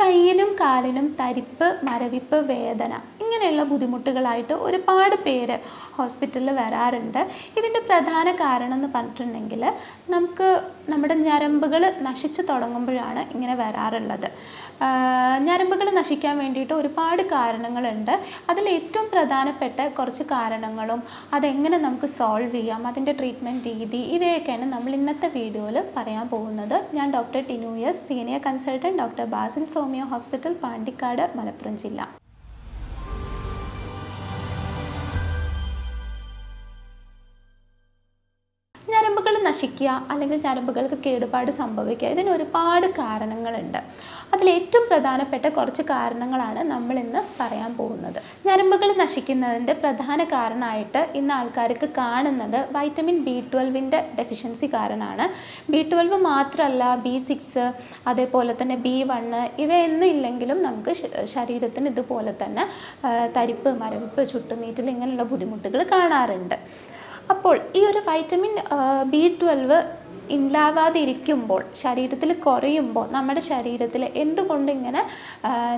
കയ്യിനും കാലിനും തരിപ്പ്, മരവിപ്പ്, വേദന ഇങ്ങനെയുള്ള ബുദ്ധിമുട്ടുകളായിട്ട് ഒരുപാട് പേര് ഹോസ്പിറ്റലിൽ വരാറുണ്ട്. ഇതിൻ്റെ പ്രധാന കാരണം എന്ന് പറഞ്ഞിട്ടുണ്ടെങ്കിൽ നമുക്ക് നമ്മുടെ ഞരമ്പുകൾ നശിച്ചു തുടങ്ങുമ്പോഴാണ് ഇങ്ങനെ വരാറുള്ളത്. ഞരമ്പുകൾ നശിക്കാൻ വേണ്ടിയിട്ട് ഒരുപാട് കാരണങ്ങളുണ്ട്. അതിൽ ഏറ്റവും പ്രധാനപ്പെട്ട കുറച്ച് കാരണങ്ങളും അതെങ്ങനെ നമുക്ക് സോൾവ് ചെയ്യാം, അതിൻ്റെ ട്രീറ്റ്മെൻറ്റ് രീതി, ഇവയൊക്കെയാണ് നമ്മൾ ഇന്നത്തെ വീഡിയോയിൽ പറയാൻ പോകുന്നത്. ഞാൻ doctor Tinu S, senior consultant, doctor Basil സോമിയോ ഹോസ്പിറ്റൽ, പാണ്ടിക്കാട്, മലപ്പുറം ജില്ല. ഞരമ്പുകൾ നശിക്കുക അല്ലെങ്കിൽ ഞരമ്പുകൾക്ക് കേടുപാട് സംഭവിക്കുക, ഇതിന് ഒരുപാട് കാരണങ്ങളുണ്ട്. അതിലേറ്റവും പ്രധാനപ്പെട്ട കുറച്ച് കാരണങ്ങളാണ് നമ്മൾ ഇന്ന് പറയാൻ പോകുന്നത്. ഞരമ്പുകൾ നശിക്കുന്നതിൻ്റെ പ്രധാന കാരണമായിട്ട് ഇന്ന് ആൾക്കാർക്ക് കാണുന്നത് വൈറ്റമിൻ B12 ഡെഫിഷ്യൻസി കാരണമാണ്. B12 മാത്രമല്ല, B6, അതേപോലെ തന്നെ B1 ഇവയൊന്നും ഇല്ലെങ്കിലും നമുക്ക് ശരീരത്തിന് ഇതുപോലെ തന്നെ തരിപ്പ്, മരവിപ്പ്, ചുട്ടുനീറ്റൽ ഇങ്ങനെയുള്ള ബുദ്ധിമുട്ടുകൾ കാണാറുണ്ട്. അപ്പോൾ ഈ ഒരു വൈറ്റമിൻ B12 ഉണ്ടാവാതിരിക്കുമ്പോൾ, ശരീരത്തിൽ കുറയുമ്പോൾ നമ്മുടെ ശരീരത്തിൽ എന്തുകൊണ്ട് ഇങ്ങനെ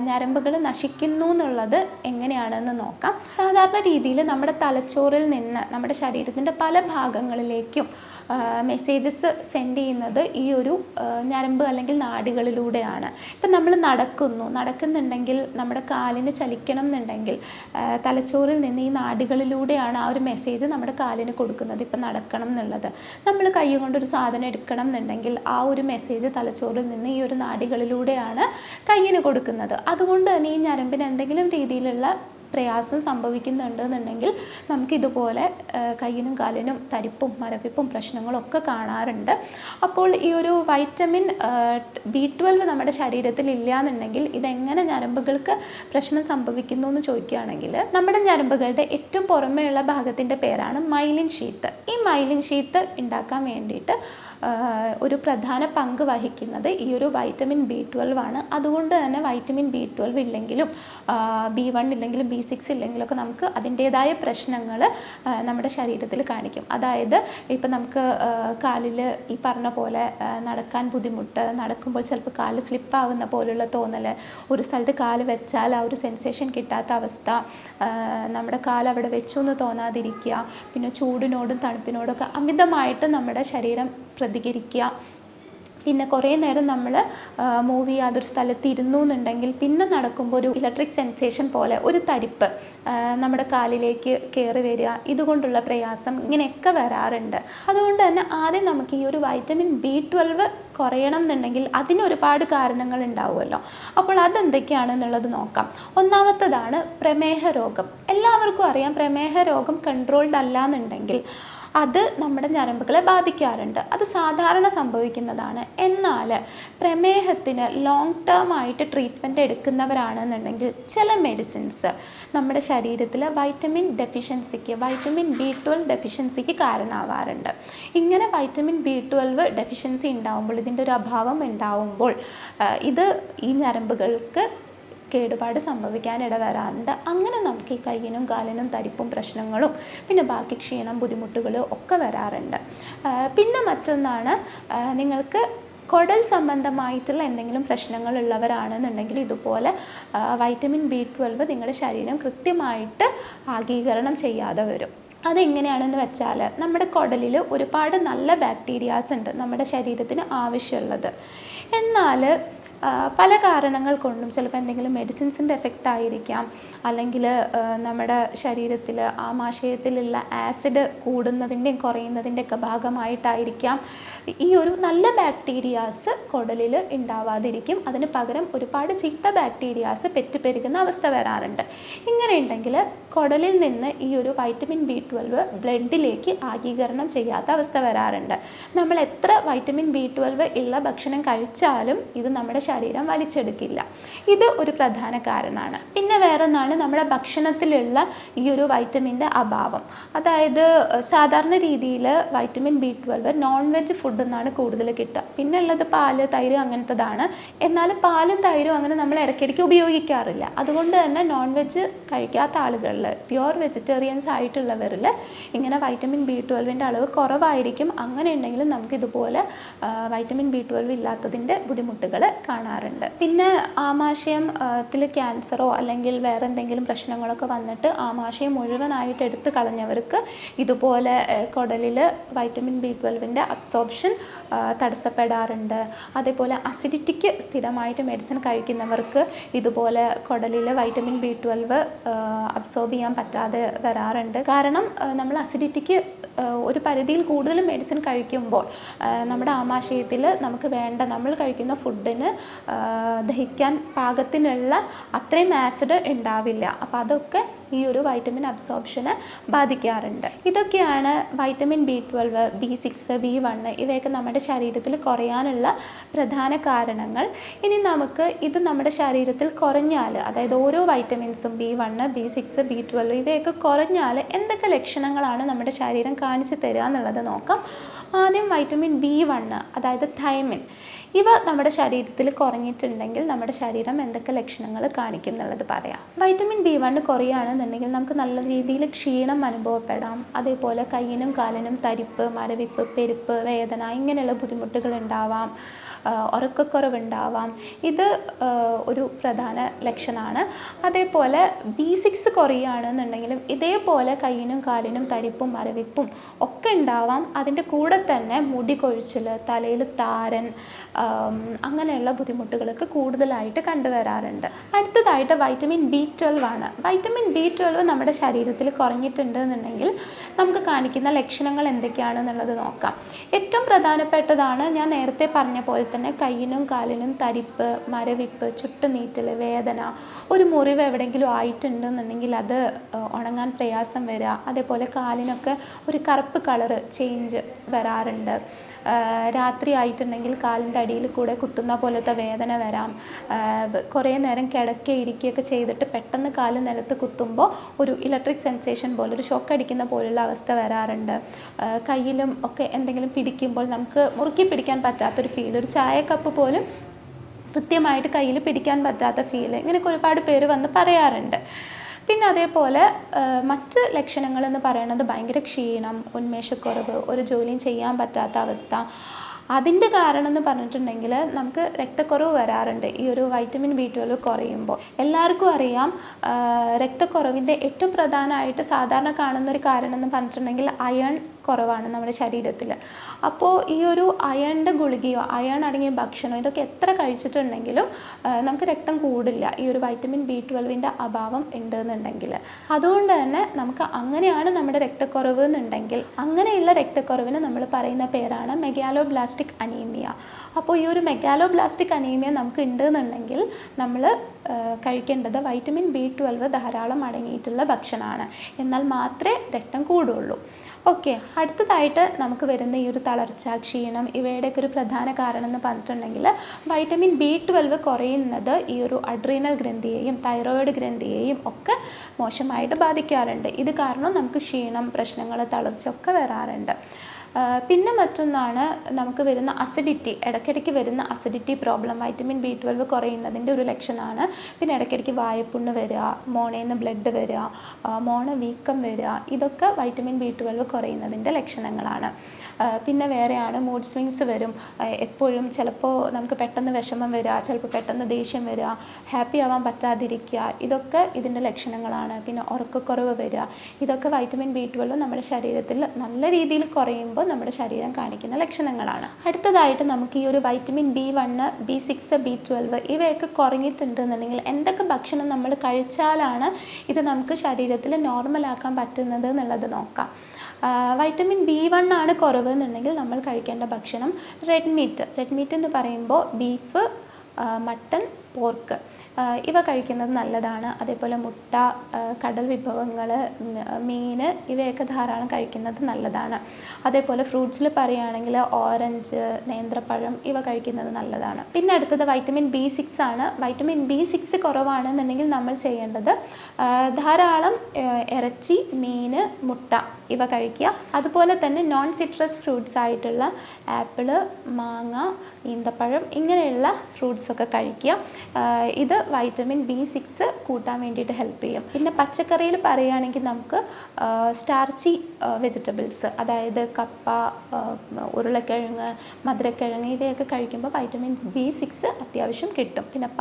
ഞരമ്പുകൾ നശിക്കുന്നു എന്നുള്ളത് എങ്ങനെയാണെന്ന് നോക്കാം. സാധാരണ രീതിയിൽ നമ്മുടെ തലച്ചോറിൽ നിന്ന് നമ്മുടെ ശരീരത്തിൻ്റെ പല ഭാഗങ്ങളിലേക്കും മെസ്സേജസ് സെൻഡ് ചെയ്യുന്നത് ഈ ഒരു ഞരമ്പ് അല്ലെങ്കിൽ നാഡികളിലൂടെയാണ്. ഇപ്പം നമ്മൾ നടക്കുന്നുണ്ടെങ്കിൽ നമ്മുടെ കാലിന് ചലിക്കണം എന്നുണ്ടെങ്കിൽ തലച്ചോറിൽ നിന്ന് ഈ നാഡികളിലൂടെയാണ് ആ ഒരു മെസ്സേജ് നമ്മുടെ കാലിന് കൊടുക്കുന്നത്, ഇപ്പം നടക്കണം എന്നുള്ളത്. നമ്മൾ കൈ കൊണ്ടൊരു സാധനം എടുക്കണം എന്നുണ്ടെങ്കിൽ ആ ഒരു മെസ്സേജ് തലച്ചോറിൽ നിന്ന് ഈ ഒരു നാഡികളിലൂടെയാണ് കയ്യിന് കൊടുക്കുന്നത്. അതുകൊണ്ട് തന്നെ ഈ ഞരമ്പിന് എന്തെങ്കിലും രീതിയിലുള്ള പ്രയാസം സംഭവിക്കുന്നുണ്ടെന്നുണ്ടെങ്കിൽ നമുക്കിതുപോലെ കയ്യിനും കാലിനും തരിപ്പും മരവിപ്പും പ്രശ്നങ്ങളൊക്കെ കാണാറുണ്ട്. അപ്പോൾ ഈ ഒരു വൈറ്റമിൻ B12 നമ്മുടെ ശരീരത്തിൽ ഇല്ല എന്നുണ്ടെങ്കിൽ ഇതെങ്ങനെ ഞരമ്പുകൾക്ക് പ്രശ്നം സംഭവിക്കുന്നു എന്ന് ചോദിക്കുകയാണെങ്കിൽ, നമ്മുടെ ഞരമ്പുകളുടെ ഏറ്റവും പുറമേയുള്ള ഭാഗത്തിൻ്റെ പേരാണ് മൈലിൻ ഷീത്ത്. ഈ മൈലിൻ ഷീത്ത് ഉണ്ടാക്കാൻ വേണ്ടിയിട്ട് ഒരു പ്രധാന പങ്ക് വഹിക്കുന്നത് ഈ ഒരു വൈറ്റമിൻ B12 ആണ്. അതുകൊണ്ട് തന്നെ വൈറ്റമിൻ B12 ഇല്ലെങ്കിലും B1 ഇല്ലെങ്കിലും B6 ഇല്ലെങ്കിലൊക്കെ നമുക്ക് അതിൻ്റേതായ പ്രശ്നങ്ങൾ നമ്മുടെ ശരീരത്തിൽ കാണിക്കും. അതായത് ഇപ്പം നമുക്ക് കാലിൽ ഈ പറഞ്ഞ പോലെ നടക്കാൻ ബുദ്ധിമുട്ട്, നടക്കുമ്പോൾ ചിലപ്പോൾ കാല് സ്ലിപ്പാവുന്ന പോലുള്ള തോന്നൽ, ഒരു സ്ഥലത്ത് കാല് വെച്ചാൽ ആ ഒരു സെൻസേഷൻ കിട്ടാത്ത അവസ്ഥ, നമ്മുടെ കാല് അവിടെ വെച്ചു എന്ന് തോന്നാതിരിക്കുക, പിന്നെ ചൂടിനോടും തണുപ്പിനോടൊക്കെ അമിതമായിട്ട് നമ്മുടെ ശരീരം പ്രതികരിക്കുക, പിന്നെ കുറേ നേരം നമ്മൾ മൂവ് ചെയ്യാതെ ഒരു സ്ഥലത്ത് ഇരുന്നു എന്നുണ്ടെങ്കിൽ പിന്നെ നടക്കുമ്പോൾ ഒരു ഇലക്ട്രിക് സെൻസേഷൻ പോലെ ഒരു തരിപ്പ് നമ്മുടെ കാലിലേക്ക് കയറി വരിക, ഇതുകൊണ്ടുള്ള പ്രയാസം ഇങ്ങനെയൊക്കെ വരാറുണ്ട്. അതുകൊണ്ട് തന്നെ ആദ്യം നമുക്ക് ഈ ഒരു വൈറ്റമിൻ B12 കുറയണം എന്നുണ്ടെങ്കിൽ അതിനൊരുപാട് കാരണങ്ങൾ ഉണ്ടാവുമല്ലോ. അപ്പോൾ അതെന്തൊക്കെയാണെന്നുള്ളത് നോക്കാം. ഒന്നാമത്തതാണ് പ്രമേഹ രോഗം. എല്ലാവർക്കും അറിയാം, പ്രമേഹ രോഗം കൺട്രോൾഡ് അല്ല എന്നുണ്ടെങ്കിൽ അത് നമ്മുടെ ഞരമ്പുകളെ ബാധിക്കാറുണ്ട്. അത് സാധാരണ സംഭവിക്കുന്നതാണ്. എന്നാൽ പ്രമേഹത്തിന് ലോങ് ടേം ആയിട്ട് ട്രീറ്റ്മെൻറ്റ് എടുക്കുന്നവരാണെന്നുണ്ടെങ്കിൽ ചില മെഡിസിൻസ് നമ്മുടെ ശരീരത്തിൽ വൈറ്റമിൻ ഡെഫിഷ്യൻസിക്ക്, വൈറ്റമിൻ B12 ഡെഫിഷ്യൻസിക്ക് കാരണമാവാറുണ്ട്. ഇങ്ങനെ വൈറ്റമിൻ B12 ഡെഫിഷ്യൻസി ഉണ്ടാവുമ്പോൾ, ഇതിൻ്റെ ഒരു അഭാവം ഉണ്ടാവുമ്പോൾ ഇത് ഈ ഞരമ്പുകൾക്ക് കേടുപാട് സംഭവിക്കാൻ ഇടവരാറുണ്ട്. അങ്ങനെ നമുക്ക് ഈ കയ്യിനും കാലിനും തരിപ്പും പ്രശ്നങ്ങളും പിന്നെ ബാക്കി ക്ഷീണം, ബുദ്ധിമുട്ടുകളും ഒക്കെ വരാറുണ്ട്. പിന്നെ മറ്റൊന്നാണ്, നിങ്ങൾക്ക് കുടൽ സംബന്ധമായിട്ടുള്ള എന്തെങ്കിലും പ്രശ്നങ്ങൾ ഉള്ളവരാണെന്നുണ്ടെങ്കിൽ ഇതുപോലെ വൈറ്റമിൻ B12 നിങ്ങളുടെ ശരീരം കൃത്യമായിട്ട് ആഗീകരണം ചെയ്യാതെ വരും. അതെങ്ങനെയാണെന്ന് വെച്ചാൽ, നമ്മുടെ കുടലിൽ ഒരുപാട് നല്ല ബാക്ടീരിയാസ് ഉണ്ട് നമ്മുടെ ശരീരത്തിന് ആവശ്യമുള്ളത്. എന്നാൽ പല കാരണങ്ങൾ കൊണ്ടും, ചിലപ്പോൾ എന്തെങ്കിലും മെഡിസിൻസിൻ്റെ എഫക്റ്റ് ആയിരിക്കാം, അല്ലെങ്കിൽ നമ്മുടെ ശരീരത്തിൽ ആമാശയത്തിലുള്ള ആസിഡ് കൂടുന്നതിൻ്റെയും കുറയുന്നതിൻ്റെയൊക്കെ ഭാഗമായിട്ടായിരിക്കാം ഈ ഒരു നല്ല ബാക്ടീരിയാസ് കുടലിൽ ഉണ്ടാവാതിരിക്കും. അതിന് പകരം ഒരുപാട് ചീത്ത ബാക്ടീരിയാസ് പെറ്റുപെരുകുന്ന അവസ്ഥ വരാറുണ്ട്. ഇങ്ങനെ ഉണ്ടെങ്കിൽ കുടലിൽ നിന്ന് ഈ ഒരു വൈറ്റമിൻ B12 ബ്ലഡിലേക്ക് ആഗീകരണം ചെയ്യാത്ത അവസ്ഥ വരാറുണ്ട്. നമ്മൾ എത്ര വൈറ്റമിൻ B12 ഉള്ള ഭക്ഷണം കഴിച്ചാലും ഇത് നമ്മുടെ ശരീരം വലിച്ചെടുക്കില്ല. ഇത് ഒരു പ്രധാന കാരണമാണ്. പിന്നെ വേറൊന്നാണ് നമ്മുടെ ഭക്ഷണത്തിലുള്ള ഈ ഒരു വൈറ്റമിൻ്റെ അഭാവം. അതായത് സാധാരണ രീതിയിൽ vitamin B12 non veg food എന്നാണ് കൂടുതൽ കിട്ടുക. പിന്നെ ഉള്ളത് പാല്, തൈര് അങ്ങനത്തതാണ്. എന്നാൽ പാലും തൈരും അങ്ങനെ നമ്മൾ ഇടയ്ക്കിടയ്ക്ക് ഉപയോഗിക്കാറില്ല. അതുകൊണ്ട് തന്നെ നോൺ വെജ് കഴിക്കാത്ത ആളുകളിൽ, പ്യുവർ വെജിറ്റേറിയൻസ് ആയിട്ടുള്ളവരിൽ ഇങ്ങനെ വൈറ്റമിൻ B12 അളവ് കുറവായിരിക്കും. അങ്ങനെ ഉണ്ടെങ്കിലും നമുക്കിതുപോലെ വൈറ്റമിൻ B12 ഇല്ലാത്തതിൻ്റെ ബുദ്ധിമുട്ടുകൾ കാണാം. കാണാറുണ്ട്. പിന്നെ ആമാശയത്തിൽ ക്യാൻസറോ അല്ലെങ്കിൽ വേറെ എന്തെങ്കിലും പ്രശ്നങ്ങളൊക്കെ വന്നിട്ട് ആമാശയം മുഴുവനായിട്ട് എടുത്തു കളഞ്ഞവർക്ക് ഇതുപോലെ കുടലിൽ വൈറ്റമിൻ B12 അബ്സോർപ്ഷൻ തടസ്സപ്പെടാറുണ്ട്. അതേപോലെ അസിഡിറ്റിക്ക് സ്ഥിരമായിട്ട് മെഡിസിൻ കഴിക്കുന്നവർക്ക് ഇതുപോലെ കുടലിൽ വൈറ്റമിൻ B12 അബ്സോർബ് ചെയ്യാൻ പറ്റാതെ വരാറുണ്ട്. കാരണം നമ്മൾ അസിഡിറ്റിക്ക് ഒരു പരിധിയിൽ കൂടുതൽ മെഡിസിൻ കഴിക്കുമ്പോൾ നമ്മുടെ ആമാശയത്തിൽ നമുക്ക് വേണ്ട നമ്മൾ കഴിക്കുന്ന ഫുഡിന് ദഹിക്കാൻ പാകത്തിനുള്ള അത്രയും ആസിഡ് ഉണ്ടാവില്ല. അപ്പോൾ അതൊക്കെ ഈ ഒരു വൈറ്റമിൻ അബ്സോർപ്ഷനെ ബാധിക്കാറുണ്ട്. ഇതൊക്കെയാണ് വൈറ്റമിൻ B12, B6, B1 ഇവയൊക്കെ നമ്മുടെ ശരീരത്തിൽ കുറയാനുള്ള പ്രധാന കാരണങ്ങൾ. ഇനി നമുക്ക് ഇത് നമ്മുടെ ശരീരത്തിൽ കുറഞ്ഞാൽ, അതായത് ഓരോ വൈറ്റമിൻസും B1, B6, B12 ഇവയൊക്കെ കുറഞ്ഞാൽ എന്തൊക്കെ ലക്ഷണങ്ങളാണ് നമ്മുടെ ശരീരം കാണിച്ചു തരിക എന്നുള്ളത് നോക്കാം. ആദ്യം വൈറ്റമിൻ B1, അതായത് തൈമിൻ, ഇവ നമ്മുടെ ശരീരത്തിൽ കുറഞ്ഞിട്ടുണ്ടെങ്കിൽ നമ്മുടെ ശരീരം എന്തൊക്കെ ലക്ഷണങ്ങൾ കാണിക്കും എന്നുള്ളത് പറയാം. വൈറ്റമിൻ B1 കുറയുകയാണെന്നുണ്ടെങ്കിൽ നമുക്ക് നല്ല രീതിയിൽ ക്ഷീണം അനുഭവപ്പെടാം. അതേപോലെ കയ്യിനും കാലിനും തരിപ്പ്, മരവിപ്പ്, പെരുപ്പ്, വേദന ഇങ്ങനെയുള്ള ബുദ്ധിമുട്ടുകൾ ഉണ്ടാവാം. ഉറക്കക്കുറവുണ്ടാവാം. ഇത് ഒരു പ്രധാന ലക്ഷണമാണ്. അതേപോലെ B6 കുറയുകയാണെന്നുണ്ടെങ്കിലും ഇതേപോലെ കയ്യിനും കാലിനും തരിപ്പും മരവിപ്പും ഒക്കെ ഉണ്ടാവാം. അതിൻ്റെ കൂടെ തന്നെ മുടി കൊഴിച്ചിൽ, തലയിൽ താരൻ, അങ്ങനെയുള്ള ബുദ്ധിമുട്ടുകളൊക്കെ കൂടുതലായിട്ട് കണ്ടുവരാറുണ്ട്. അടുത്തതായിട്ട് വൈറ്റമിൻ B12 ആണ്. വൈറ്റമിൻ B12 നമ്മുടെ ശരീരത്തിൽ കുറഞ്ഞിട്ടുണ്ട് എന്നുണ്ടെങ്കിൽ നമുക്ക് കാണിക്കുന്ന ലക്ഷണങ്ങൾ എന്തൊക്കെയാണെന്നുള്ളത് നോക്കാം. ഏറ്റവും പ്രധാനപ്പെട്ടതാണ് ഞാൻ നേരത്തെ പറഞ്ഞ പോലെ തന്നെ കയ്യിനും കാലിനും തരിപ്പ്, മരവിപ്പ്, ചുട്ടുനീറ്റൽ, വേദന, ഒരു മുറിവ് എവിടെയെങ്കിലും ആയിട്ടുണ്ടെന്നുണ്ടെങ്കിൽ അത് ഉണങ്ങാൻ പ്രയാസം വരിക. അതേപോലെ കാലിനൊക്കെ ഒരു കറുപ്പ് കളറ് ചേഞ്ച് വരാറുണ്ട്. രാത്രി ആയിട്ടുണ്ടെങ്കിൽ കാലിൻ്റെ അടിയിൽ കൂടെ കുത്തുന്ന പോലത്തെ വേദന വരാം. കുറേ നേരം കിടക്കുകയൊക്കെ ചെയ്തിട്ട് പെട്ടെന്ന് കാല് നിലത്ത് കുത്തുമ്പോൾ ഒരു ഇലക്ട്രിക് സെൻസേഷൻ പോലെ, ഒരു ഷോക്ക് അടിക്കുന്ന പോലുള്ള അവസ്ഥ വരാറുണ്ട്. കയ്യിലും ഒക്കെ എന്തെങ്കിലും പിടിക്കുമ്പോൾ നമുക്ക് മുറുക്കി പിടിക്കാൻ പറ്റാത്തൊരു ഫീൽ, ഒരു ചായക്കപ്പ് പോലും കൃത്യമായിട്ട് കയ്യിൽ പിടിക്കാൻ പറ്റാത്ത ഫീൽ, ഇങ്ങനെയൊക്കെ ഒരുപാട് പേര് വന്ന് പറയാറുണ്ട്. പിന്നെ അതേപോലെ മറ്റ് ലക്ഷണങ്ങളെന്ന് പറയുന്നത് ഭയങ്കര ക്ഷീണം, ഉന്മേഷക്കുറവ്, ഒരു ജോലിയും ചെയ്യാൻ പറ്റാത്ത അവസ്ഥ. അതിൻ്റെ കാരണം എന്ന് പറഞ്ഞിട്ടുണ്ടെങ്കിൽ നമുക്ക് രക്തക്കുറവ് വരാറുണ്ട് ഈ ഒരു വൈറ്റമിൻ B12 കുറയുമ്പോൾ. എല്ലാവർക്കും അറിയാം രക്തക്കുറവിൻ്റെ ഏറ്റവും പ്രധാനമായിട്ട് സാധാരണ കാണുന്നൊരു കാരണം എന്ന് പറഞ്ഞിട്ടുണ്ടെങ്കിൽ അയൺ കുറവാണ് നമ്മുടെ ശരീരത്തിൽ. അപ്പോൾ ഈ ഒരു അയണിൻ്റെ ഗുളികയോ അയൺ അടങ്ങിയ ഭക്ഷണമോ ഇതൊക്കെ എത്ര കഴിച്ചിട്ടുണ്ടെങ്കിലും നമുക്ക് രക്തം കൂടില്ല ഈ ഒരു വൈറ്റമിൻ B12 അഭാവം ഉണ്ടെന്നുണ്ടെങ്കിൽ. അതുകൊണ്ട് തന്നെ നമുക്ക് അങ്ങനെയാണ് നമ്മുടെ രക്തക്കുറവ് എന്നുണ്ടെങ്കിൽ അങ്ങനെയുള്ള രക്തക്കുറവിന് നമ്മൾ പറയുന്ന പേരാണ് മെഗാലോബ്ലാസ്റ്റിക് അനീമിയ. അപ്പോൾ ഈ ഒരു മെഗാലോബ്ലാസ്റ്റിക് അനീമിയ നമുക്ക് ഉണ്ടെന്നുണ്ടെങ്കിൽ നമ്മൾ കഴിക്കേണ്ടത് വൈറ്റമിൻ B12 ധാരാളം അടങ്ങിയിട്ടുള്ള ഭക്ഷണമാണ്. എന്നാൽ മാത്രമേ രക്തം കൂടുള്ളൂ. ഓക്കെ, അടുത്തതായിട്ട് നമുക്ക് വരുന്ന ഈ ഒരു തളർച്ച, ക്ഷീണം ഇവയുടെയൊക്കെ ഒരു പ്രധാന കാരണം എന്ന് പറഞ്ഞിട്ടുണ്ടെങ്കിൽ വൈറ്റമിൻ B12 കുറയുന്നത് ഈ ഒരു അഡ്രീനൽ ഗ്രന്ഥിയെയും തൈറോയിഡ് ഗ്രന്ഥിയെയും ഒക്കെ മോശമായിട്ട് ബാധിക്കാറുണ്ട്. ഇത് കാരണം നമുക്ക് ക്ഷീണം, പ്രശ്നങ്ങൾ, തളർച്ച ഒക്കെ വരാറുണ്ട്. പിന്നെ മറ്റൊന്നാണ് നമുക്ക് വരുന്ന അസിഡിറ്റി, ഇടയ്ക്കിടയ്ക്ക് വരുന്ന അസിഡിറ്റി പ്രോബ്ലം വൈറ്റമിൻ B12 കുറയുന്നതിൻ്റെ ഒരു ലക്ഷണമാണ്. പിന്നെ ഇടയ്ക്കിടയ്ക്ക് വായപ്പുണ്ണ് വരിക, മോണയിൽ നിന്ന് ബ്ലഡ് വരിക, മോണ വീക്കം വരിക, ഇതൊക്കെ വൈറ്റമിൻ B12 കുറയുന്നതിൻ്റെ ലക്ഷണങ്ങളാണ്. പിന്നെ വേറെയാണ് മൂഡ് സ്വിങ്സ് വരും. എപ്പോഴും ചിലപ്പോൾ നമുക്ക് പെട്ടെന്ന് വിഷമം വരിക, ചിലപ്പോൾ പെട്ടെന്ന് ദേഷ്യം വരിക, ഹാപ്പി ആവാൻ പറ്റാതിരിക്കുക, ഇതൊക്കെ ഇതിൻ്റെ ലക്ഷണങ്ങളാണ്. പിന്നെ ഉറക്കക്കുറവ് വരിക, ഇതൊക്കെ വൈറ്റമിൻ B12 നമ്മുടെ ശരീരത്തിൽ നല്ല രീതിയിൽ കുറയുമ്പോൾ നമ്മുടെ ശരീരം കാണിക്കുന്ന ലക്ഷണങ്ങളാണ്. അടുത്തതായിട്ട് നമുക്ക് ഈ ഒരു വൈറ്റമിൻ B1, B6, B12 ഇവയൊക്കെ കുറഞ്ഞിട്ടുണ്ടെന്നുണ്ടെങ്കിൽ എന്തൊക്കെ ഭക്ഷണം നമ്മൾ കഴിച്ചാലാണ് ഇത് നമുക്ക് ശരീരത്തിൽ നോർമലാക്കാൻ പറ്റുന്നത് എന്നുള്ളത് നോക്കാം. വൈറ്റമിൻ B1 ആണ് കുറവ് എന്നുണ്ടെങ്കിൽ നമ്മൾ കഴിക്കേണ്ട ഭക്ഷണം റെഡ് മീറ്റ് എന്ന് പറയുമ്പോൾ ബീഫ്, മട്ടൺ, പോർക്ക് ഇവ കഴിക്കുന്നത് നല്ലതാണ്. അതേപോലെ മുട്ട, കടൽ വിഭവങ്ങൾ, മീൻ ഇവയൊക്കെ ധാരാളം കഴിക്കുന്നത് നല്ലതാണ്. അതേപോലെ ഫ്രൂട്ട്സിൽ പറയുകയാണെങ്കിൽ ഓറഞ്ച്, നേന്ത്രപ്പഴം ഇവ കഴിക്കുന്നത് നല്ലതാണ്. പിന്നെ അടുത്തത് വൈറ്റമിൻ B6 ആണ്. വൈറ്റമിൻ B6 കുറവാണെന്നുണ്ടെങ്കിൽ നമ്മൾ ചെയ്യേണ്ടത് ധാരാളം ഇറച്ചി, മീൻ, മുട്ട ഇവ കഴിക്കുക. അതുപോലെ തന്നെ നോൺ സിട്രസ് ഫ്രൂട്ട്സ് ആയിട്ടുള്ള ആപ്പിള്, മാങ്ങ, ഈന്തപ്പഴം ഇങ്ങനെയുള്ള ഫ്രൂട്ട്സ് ഒക്കെ കഴിക്കുക. ഇത് വൈറ്റമിൻ B6 കൂട്ടാൻ വേണ്ടിയിട്ട് ഹെൽപ്പ് ചെയ്യും. പിന്നെ പച്ചക്കറിയിൽ പറയുകയാണെങ്കിൽ നമുക്ക് സ്റ്റാർച്ചി വെജിറ്റബിൾസ്, അതായത് കപ്പ, ഉരുളക്കിഴങ്ങ്, മധുരക്കിഴങ്ങ് ഇവയൊക്കെ കഴിക്കുമ്പോൾ വൈറ്റമിൻ B6 അത്യാവശ്യം കിട്ടും. പിന്നെ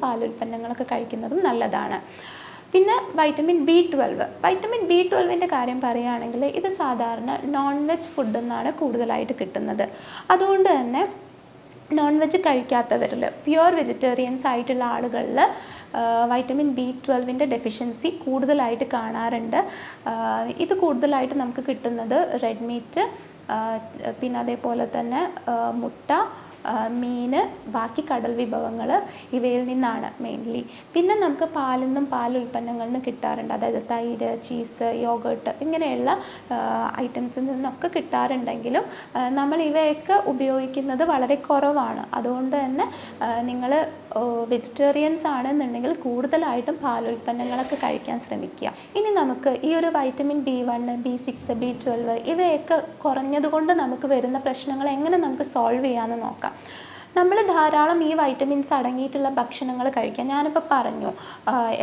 പാലുൽപ്പന്നങ്ങളൊക്കെ കഴിക്കുന്നതും നല്ലതാണ്. പിന്നെ വൈറ്റമിൻ B12 കാര്യം പറയുകയാണെങ്കിൽ ഇത് സാധാരണ നോൺ വെജ് ഫുഡിൽ നിന്നാണ് കൂടുതലായിട്ട് കിട്ടുന്നത്. അതുകൊണ്ട് തന്നെ നോൺ വെജ് കഴിക്കാത്തവരിൽ, പ്യുവർ വെജിറ്റേറിയൻസ് ആയിട്ടുള്ള ആളുകളിൽ വൈറ്റമിൻ B12 ഡെഫിഷ്യൻസി കൂടുതലായിട്ട് കാണാറുണ്ട്. ഇത് കൂടുതലായിട്ട് നമുക്ക് കിട്ടുന്നത് റെഡ് മീറ്റ്, പിന്നെ അതേപോലെ തന്നെ മുട്ട, മീൻ, ബാക്കി കടൽ വിഭവങ്ങൾ ഇവയിൽ നിന്നാണ് മെയിൻലി. പിന്നെ നമുക്ക് പാലുൽപ്പന്നങ്ങളിൽ നിന്ന് കിട്ടാറുണ്ട്, അതായത് തൈര്, ചീസ്, യോഗേർട്ട് ഇങ്ങനെയുള്ള ഐറ്റംസിൽ നിന്നൊക്കെ കിട്ടാറുണ്ടെങ്കിലും നമ്മൾ ഇവയൊക്കെ ഉപയോഗിക്കുന്നത് വളരെ കുറവാണ്. അതുകൊണ്ട് തന്നെ നിങ്ങൾ വെജിറ്റേറിയൻസ് ആണെന്നുണ്ടെങ്കിൽ കൂടുതലായിട്ടും പാലുൽപ്പന്നങ്ങളൊക്കെ കഴിക്കാൻ ശ്രമിക്കുക. ഇനി നമുക്ക് ഈ ഒരു വൈറ്റമിൻ B1, B6, B12 ഇവയൊക്കെ കുറഞ്ഞതുകൊണ്ട് നമുക്ക് വരുന്ന പ്രശ്നങ്ങൾ എങ്ങനെ നമുക്ക് സോൾവ് ചെയ്യാമെന്ന് നോക്കാം. നമ്മൾ ധാരാളം ഈ വൈറ്റമിൻസ് അടങ്ങിയിട്ടുള്ള ഭക്ഷണങ്ങൾ കഴിക്കുക. ഞാനിപ്പോൾ പറഞ്ഞു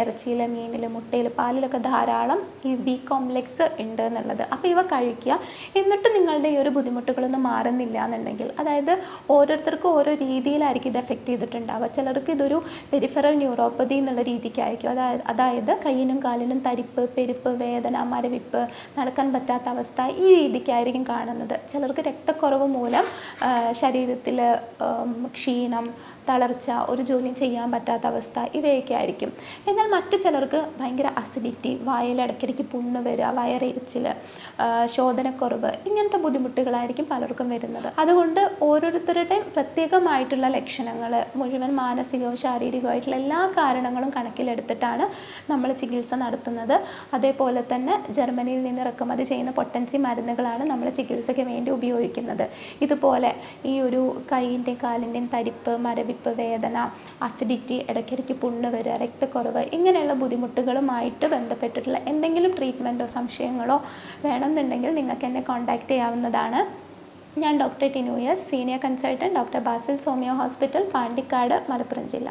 ഇറച്ചിയിൽ, മീനിൽ, മുട്ടയിൽ, പാലിലൊക്കെ ധാരാളം ഈ B കോംപ്ലക്സ് ഉണ്ട് എന്നുള്ളത്. അപ്പോൾ ഇവ കഴിക്കുക. എന്നിട്ട് നിങ്ങളുടെ ഈ ഒരു ബുദ്ധിമുട്ടുകളൊന്നും മാറുന്നില്ല എന്നുണ്ടെങ്കിൽ, അതായത് ഓരോരുത്തർക്കും ഓരോ രീതിയിലായിരിക്കും ഇത് എഫക്റ്റ് ചെയ്തിട്ടുണ്ടാവുക. ചിലർക്ക് ഇതൊരു പെരിഫറൽ ന്യൂറോപ്പതി എന്നുള്ള രീതിക്കായിരിക്കും, അതായത് കയ്യിനും കാലിനും തരിപ്പ്, പെരുപ്പ്, വേദന, മരവിപ്പ്, നടക്കാൻ പറ്റാത്ത അവസ്ഥ, ഈ രീതിക്കായിരിക്കും കാണുന്നത്. ചിലർക്ക് രക്തക്കുറവ് മൂലം ശരീരത്തിൽ ക്ഷീണം, തളർച്ച, ഒരു ജോലിയും ചെയ്യാൻ പറ്റാത്ത അവസ്ഥ ഇവയൊക്കെ ആയിരിക്കും. എന്നാൽ മറ്റു ചിലർക്ക് ഭയങ്കര അസിഡിറ്റി, വായിൽ ഇടയ്ക്കിടയ്ക്ക് പുണ്ണ് വരിക, വയറെരിച്ചിൽ, ശോധനക്കുറവ്, ഇങ്ങനത്തെ ബുദ്ധിമുട്ടുകളായിരിക്കും പലർക്കും വരുന്നത്. അതുകൊണ്ട് ഓരോരുത്തരുടെയും പ്രത്യേകമായിട്ടുള്ള ലക്ഷണങ്ങൾ, മുഴുവൻ മാനസികവും ശാരീരികമായിട്ടുള്ള എല്ലാ കാരണങ്ങളും കണക്കിലെടുത്തിട്ടാണ് നമ്മൾ ചികിത്സ നടത്തുന്നത്. അതേപോലെ തന്നെ ജർമ്മനിയിൽ നിന്ന് ഇറക്കുമതി ചെയ്യുന്ന പൊട്ടൻസി മരുന്നുകളാണ് നമ്മൾ ചികിത്സയ്ക്ക് വേണ്ടി ഉപയോഗിക്കുന്നത്. ഇതുപോലെ ഈ ഒരു കൈയിൻ്റെയും കാലിൻ്റെയും തരിപ്പ്, മരവിപ്പ്, വേദന, അസിഡിറ്റി, ഇടയ്ക്കിടയ്ക്ക് പുണ്ണ് വരിക, രക്തക്കുറവ് ഇങ്ങനെയുള്ള ബുദ്ധിമുട്ടുകളുമായിട്ട് ബന്ധപ്പെട്ടിട്ടുള്ള എന്തെങ്കിലും ട്രീറ്റ്മെൻറ്റോ സംശയങ്ങളോ വേണമെന്നുണ്ടെങ്കിൽ നിങ്ങൾക്ക് എന്നെ കോൺടാക്റ്റ് ചെയ്യാവുന്നതാണ്. ഞാൻ doctor Tinu S, senior consultant, doctor Basil homeo hospital, Pandikkad, Malappuram ജില്ല.